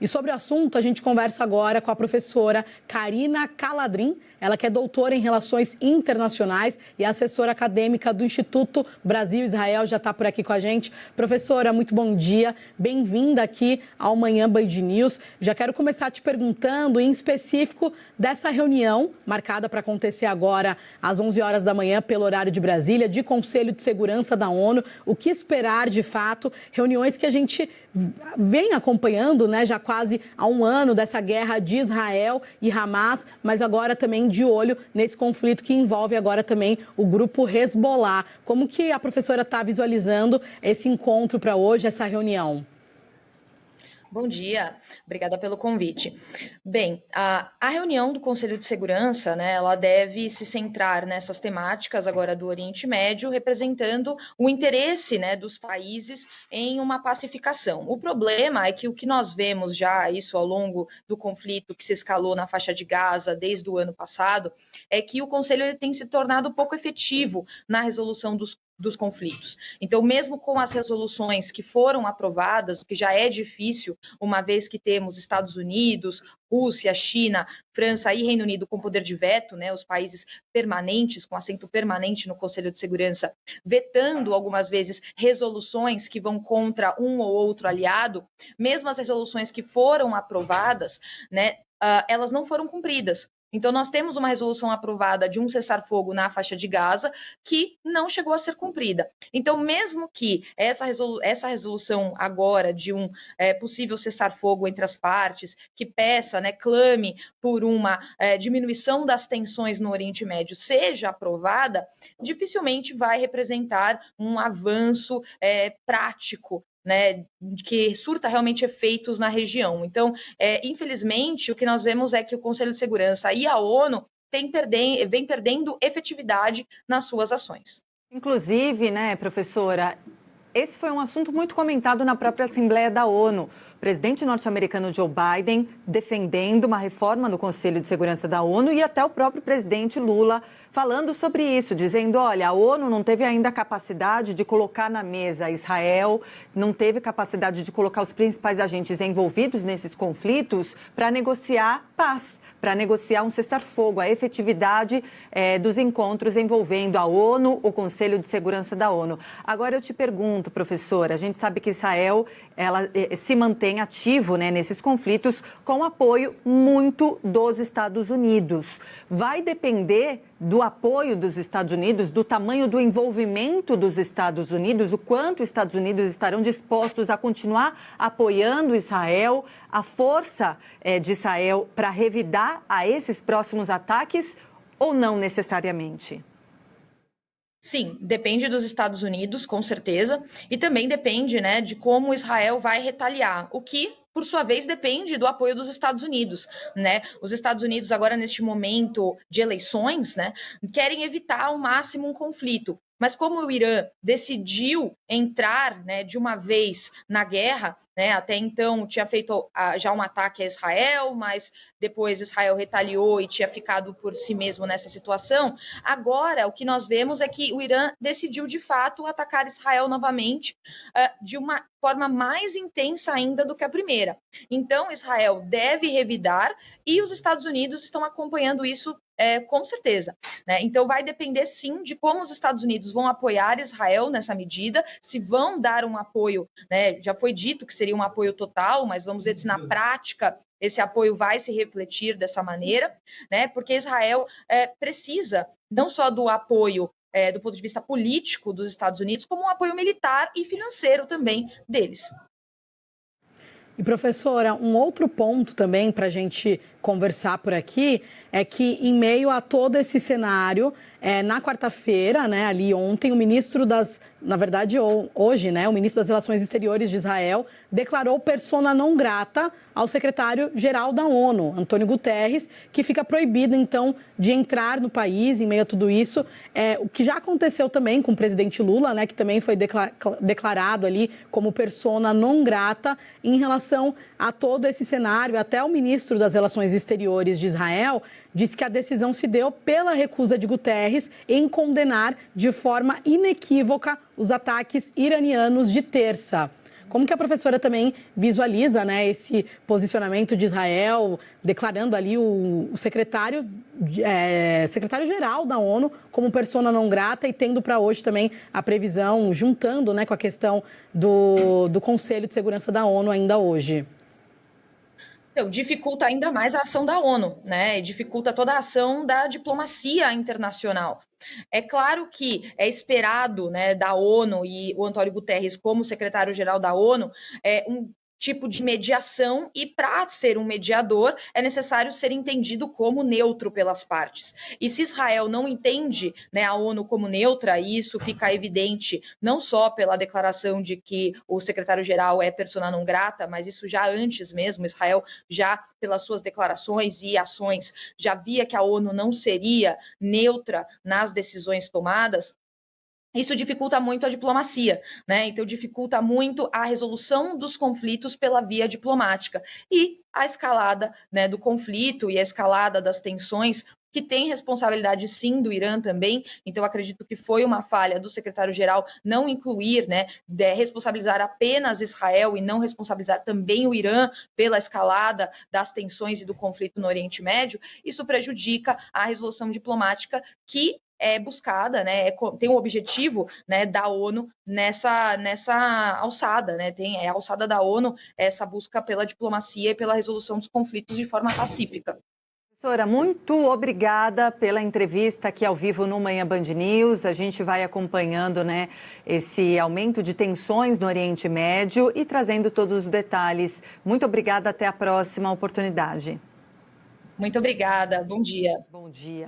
E sobre o assunto, a gente conversa agora com a professora Karina Caladrim, ela que é doutora em Relações Internacionais e assessora acadêmica do Instituto Brasil-Israel, já está por aqui com a gente. Professora, muito bom dia, bem-vinda aqui ao Manhã Band News. Já quero começar te perguntando, em específico, dessa reunião, marcada para acontecer agora às 11 horas da manhã, pelo horário de Brasília, de Conselho de Segurança da ONU. O que esperar, de fato, reuniões que a gente vem acompanhando, né, já quase há um ano dessa guerra de Israel e Hamas, mas agora também de olho nesse conflito que envolve agora também o grupo Hezbollah. Como que a professora está visualizando esse encontro para hoje, essa reunião? Bom dia, obrigada pelo convite. Bem, a reunião do Conselho de Segurança, né, ela deve se centrar nessas temáticas agora do Oriente Médio, representando o interesse, né, dos países em uma pacificação. O problema é que o que nós vemos já, isso ao longo do conflito que se escalou na faixa de Gaza desde o ano passado, é que o Conselho ele tem se tornado pouco efetivo na resolução dos conflitos. Então, mesmo com as resoluções que foram aprovadas, o que já é difícil, uma vez que temos Estados Unidos, Rússia, China, França e Reino Unido com poder de veto, né, os países permanentes, com assento permanente no Conselho de Segurança, vetando algumas vezes resoluções que vão contra um ou outro aliado, mesmo as resoluções que foram aprovadas, né, elas não foram cumpridas. Então, nós temos uma resolução aprovada de um cessar-fogo na faixa de Gaza que não chegou a ser cumprida. Então, mesmo que essa resolução agora de um possível cessar-fogo entre as partes, que peça, né, clame por uma diminuição das tensões no Oriente Médio, seja aprovada, dificilmente vai representar um avanço prático, né, que surta realmente efeitos na região. Então, infelizmente, o que nós vemos é que o Conselho de Segurança e a ONU vem perdendo efetividade nas suas ações. Inclusive, né, professora, esse foi um assunto muito comentado na própria Assembleia da ONU. O presidente norte-americano Joe Biden defendendo uma reforma no Conselho de Segurança da ONU e até o próprio presidente Lula falando sobre isso, dizendo, olha, a ONU não teve ainda capacidade de colocar na mesa Israel, não teve capacidade de colocar os principais agentes envolvidos nesses conflitos para negociar paz, para negociar um cessar-fogo, a efetividade dos encontros envolvendo a ONU, o Conselho de Segurança da ONU. Agora eu te pergunto, professora, a gente sabe que Israel ela se mantém ativo, né, nesses conflitos com apoio muito dos Estados Unidos. Vai depender do apoio dos Estados Unidos, do tamanho do envolvimento dos Estados Unidos, o quanto os Estados Unidos estarão dispostos a continuar apoiando Israel, a força de Israel para revidar a esses próximos ataques ou não necessariamente? Sim, depende dos Estados Unidos, com certeza, e também depende, né, de como Israel vai retaliar, o que, por sua vez, depende do apoio dos Estados Unidos, né? Os Estados Unidos, agora neste momento de eleições, né, querem evitar ao máximo um conflito. Mas como o Irã decidiu entrar, né, de uma vez na guerra, né, até então tinha feito já um ataque a Israel, mas depois Israel retaliou e tinha ficado por si mesmo nessa situação, agora o que nós vemos é que o Irã decidiu de fato atacar Israel novamente de uma forma mais intensa ainda do que a primeira. Então Israel deve revidar e os Estados Unidos estão acompanhando isso com certeza, né? Então vai depender sim de como os Estados Unidos vão apoiar Israel nessa medida, se vão dar um apoio, né? Já foi dito que seria um apoio total, mas vamos ver se na prática esse apoio vai se refletir dessa maneira, né? Porque Israel precisa não só do apoio do ponto de vista político dos Estados Unidos, como um apoio militar e financeiro também deles. E, professora, um outro ponto também para a gente conversar por aqui é que, em meio a todo esse cenário, na quarta-feira, né, ali ontem, o ministro na verdade, hoje, né, o ministro das Relações Exteriores de Israel declarou persona não grata ao secretário-geral da ONU, Antônio Guterres, que fica proibido, então, de entrar no país em meio a tudo isso. O que já aconteceu também com o presidente Lula, né, que também foi declarado ali como persona não grata em relação a todo esse cenário. Até o ministro das Relações Exteriores de Israel disse que a decisão se deu pela recusa de Guterres em condenar de forma inequívoca os ataques iranianos de terça. Como que a professora também visualiza, né, esse posicionamento de Israel, declarando ali o secretário-geral da ONU como persona não grata e tendo para hoje também a previsão, juntando, né, com a questão do Conselho de Segurança da ONU ainda hoje? Então, dificulta ainda mais a ação da ONU, né? E dificulta toda a ação da diplomacia internacional. É claro que é esperado, né, da ONU e o Antônio Guterres como secretário-geral da ONU, um tipo de mediação, e para ser um mediador é necessário ser entendido como neutro pelas partes. E se Israel não entende, né, a ONU como neutra, e isso fica evidente não só pela declaração de que o secretário-geral é persona não grata, mas isso já antes mesmo, Israel já pelas suas declarações e ações já via que a ONU não seria neutra nas decisões tomadas. Isso dificulta muito a diplomacia, né? Então dificulta muito a resolução dos conflitos pela via diplomática e a escalada, né, do conflito e a escalada das tensões, que tem responsabilidade sim do Irã também. Então acredito que foi uma falha do secretário-geral não incluir, né, responsabilizar apenas Israel e não responsabilizar também o Irã pela escalada das tensões e do conflito no Oriente Médio. Isso prejudica a resolução diplomática que é buscada, né, tem o objetivo, né, da ONU nessa alçada, né, tem a alçada da ONU, essa busca pela diplomacia e pela resolução dos conflitos de forma pacífica. Professora, muito obrigada pela entrevista aqui ao vivo no Manhã Band News. A gente vai acompanhando, né, esse aumento de tensões no Oriente Médio e trazendo todos os detalhes. Muito obrigada, até a próxima oportunidade. Muito obrigada, bom dia. Bom dia.